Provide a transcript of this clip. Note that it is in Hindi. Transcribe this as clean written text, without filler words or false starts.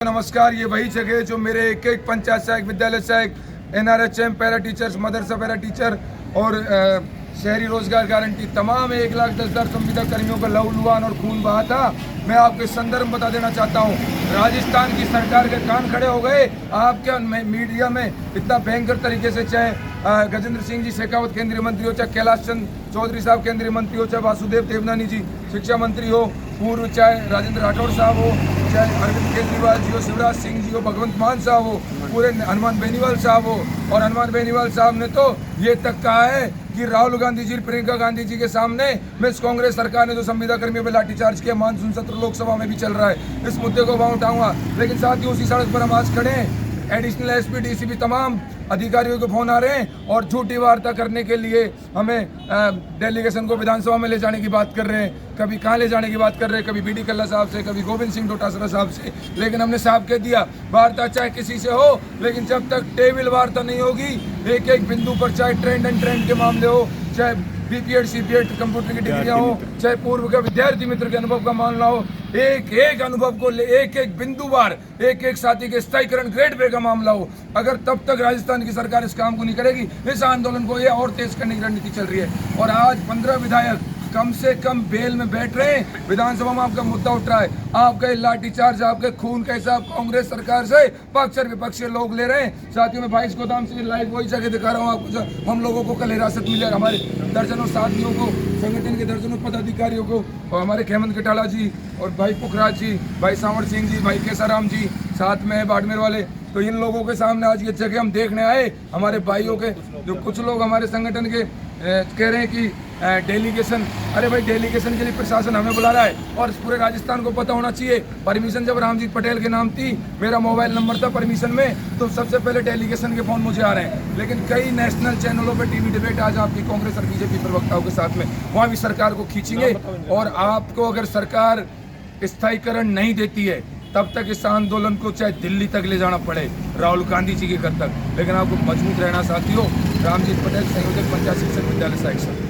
नमस्कार। ये वही जगह है जो मेरे एक एक पंचायत सहायक, विद्यालय सहायक, NRHM, पैरा टीचर्स, मदरसा पैरा टीचर और शहरी रोजगार गारंटी तमाम 1,10,000 संविदा कर्मियों का लहूलुहान और खून बहा था। मैं आपको संदर्भ बता देना चाहता हूँ। राजस्थान की सरकार के कान खड़े हो गए आपके मीडिया में इतना भयंकर तरीके से, चाहे गजेंद्र सिंह जी शेखावत केंद्रीय मंत्री हो, चाहे कैलाश चंद चौधरी साहब केंद्रीय मंत्री हो, चाहे वासुदेव देवनानी जी शिक्षा मंत्री हो पूर्व, चाहे राजेंद्र राठौड़ साहब हो, चाहे अरविंद केजरीवाल जी हो, शिवराज सिंह जी हो, भगवंत मान साहब हो, पूरे हनुमान बेनीवाल साहब हो। और हनुमान बेनीवाल साहब ने तो ये तक कहा है कि राहुल गांधी जी, प्रियंका गांधी जी के सामने मिस कांग्रेस सरकार ने जो संविदा कर्मियों पर लाठीचार्ज किया, मानसून सत्र लोकसभा में भी चल रहा है, इस मुद्दे को वहां उठाऊंगा। लेकिन साथ ही उसी सड़क पर हम आज खड़े हैं। एडिशनल एसपी, डीसीपी तमाम अधिकारियों के फोन आ रहे हैं और झूठी वार्ता करने के लिए हमें डेलीगेशन को विधानसभा में ले जाने की बात कर रहे हैं। कभी कहाँ ले जाने की बात कर रहे हैं, कभी बीडी कल्ला साहब से, कभी गोविंद सिंह डोटासरा साहब से। लेकिन हमने साफ कह दिया, वार्ता चाहे किसी से हो, लेकिन जब तक टेबल वार्ता नहीं होगी, एक एक बिंदु पर, चाहे ट्रेंड एंड ट्रेंड के मामले हो, चाहे बीपीएड सीपीएड कंप्यूटर की डिग्रियां हो, चाहे पूर्व का विद्यार्थी मित्र के अनुभव का मामला हो, एक एक अनुभव को ले, एक एक बिंदुवार, एक एक साथी के स्थायीकरण ग्रेड पे का मामला हो, अगर तब तक राजस्थान की सरकार इस काम को नहीं करेगी, इस आंदोलन को ये और तेज करने की रणनीति चल रही है। और आज 15 विधायक कम से कम बेल में बैठ रहे हैं। विधानसभा में आपका मुद्दा उठ रहा है, आपका लाठीचार्ज, आपके खून का हिसाब कांग्रेस सरकार से पक्ष और विपक्ष के लोग ले रहे हैं। साथियों में 22 गोदाम से लाइव वही जगह दिखा रहा हूँ आपको। हम लोगों को कल हिरासत मिली, हमारे दर्जनों साथियों को, संगठन के दर्जनों पदाधिकारियों को, और हमारे हेमंत कटाला जी और भाई पुखराज जी, भाई सांवर सिंह जी, भाई केसाराम जी साथ में है, बाड़मेर वाले। तो इन लोगों के सामने आज ये जगह हम देखने आए, हमारे भाइयों के, जो कुछ लोग हमारे संगठन के कह रहे हैं कि डेलीगेशन। अरे भाई, डेलीगेशन के लिए प्रशासन हमें बुला रहा है और पूरे राजस्थान को पता होना चाहिए। परमिशन जब रामजीत पटेल के नाम थी, मेरा मोबाइल नंबर था परमिशन में, तो सबसे पहले डेलीगेशन के फोन मुझे आ रहे हैं। लेकिन कई नेशनल चैनलों पे टीवी डिबेट आज आपकी कांग्रेस और बीजेपी प्रवक्ताओं के साथ में, वहाँ भी सरकार को खींचेंगे। और आपको अगर सरकार स्थायीकरण नहीं देती है, तब तक इस आंदोलन को चाहे दिल्ली तक ले जाना पड़े, राहुल गांधी जी के घर तक, लेकिन आपको मजबूत रहना साथियों। रामजीत पटेल, संयोजक पंचायत शिक्षक विद्यालय सहायक।